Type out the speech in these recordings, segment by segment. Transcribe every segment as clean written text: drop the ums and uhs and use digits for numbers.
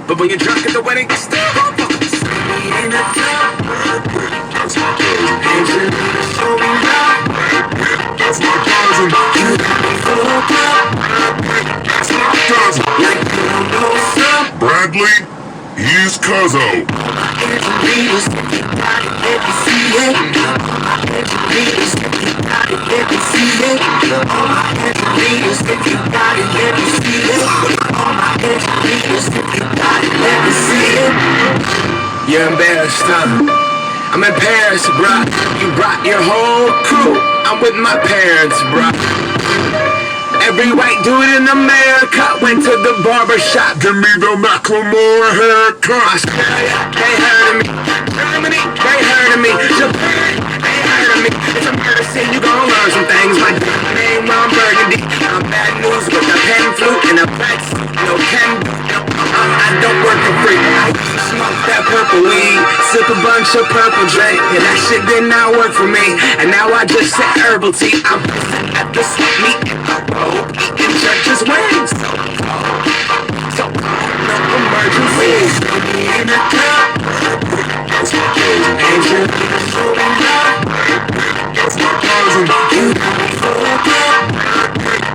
But when you're drunk at the wedding, you still gon' fuck him. See me in the club, that's my cousin. Angelina, show me love, that's my cousin. You got me fucked up, that's my cousin. Like you don't know some Bradley, he's Cuzzo. Angelinas, if you got it, let me see it. Angelinas, if you got it, let me see it. All my Angelinas, if you got it, let me see it. All my Angelinas, if you got it, let me see it. You're embarrassed, huh? I'm in Paris, bruh. You brought your whole crew. I'm with my parents, bruh. Every white dude in America went to the barber shop. Give me the Macklemore haircut. Australia, they heard of me. Germany, they heard of me. Japan, they heard of me. It's a murder scene, you gon' learn some things. My name, Ron Burgundy. I'm bad news with a pen flute and a fat suit. No can do. I don't work for free. I smoke that purple weed, sip a bunch of purple drink, and that shit did not work for me. And now I just sip herbal tea. I'm at the swap meet in a robe, eating church's wings. So no emergencies. In the club, That's my cousin. Angelina, show me love, That's my cousin. you got me fucked up.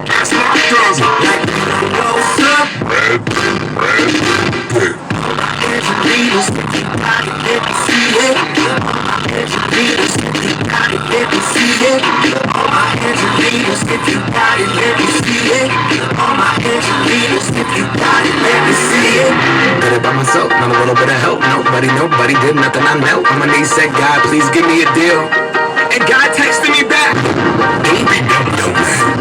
That's my cousin. Like you don't know some Brad Pitt. Angelinas, if you got it, let me see it. Angelinas, if you got it, let me see it. All my Angelinas, if you got it, let me see it. All my Angelinas, if you got it, let me see it. Got it by myself, not a little bit of help. Nobody did nothing, I knelt on my knees, said, God, please give me a deal. And God texted me back. Don't be dumb, man.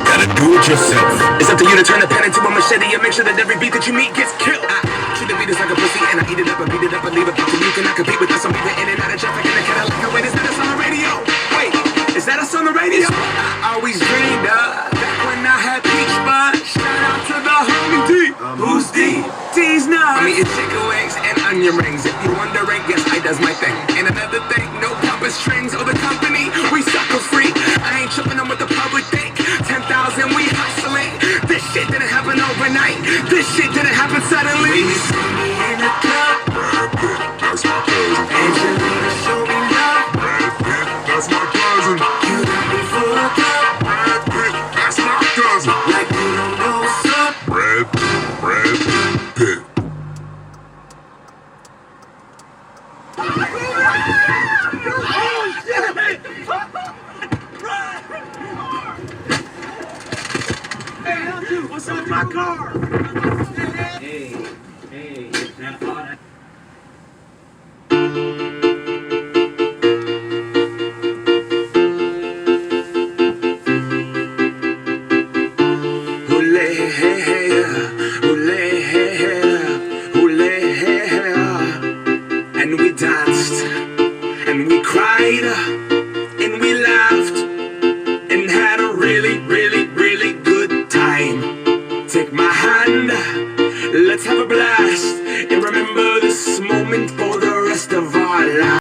Gotta do it yourself. It's up to you to turn the pen into a machete and make sure that every beat that you meet gets killed. I treat the beat as like a pussy and I eat it up and beat it up and leave it. Till you cannot compete with us. I'm moving in and out of traffic in the Cadillac. Wait, is that us on the radio? Wait, is that us on the radio? I always dreamed of back when I had peach bud. Shout out to the homie D. Who's D? D's nuts. I'm eating chicken wings and onion rings. If you're wondering, yes, I does my thing. And another thing, no puppet strings or the company. We sucker free. I ain't tripping on what the public think. 10,000, we hustling. This shit didn't happen overnight. This shit didn't happen suddenly. You see me in the club, Brad Pitt. That's my cousin. Angelina, show me love. Brad Pitt. That's my cousin. You got me fucked up. Brad Pitt. That's my cousin. Like you don't know some. Brad Pitt. What's up with my car? Hey, it's that hot. And we danced, and we cried, and we laughed, and had a really, really, really good time. Take my hand, let's have a blast, and remember this moment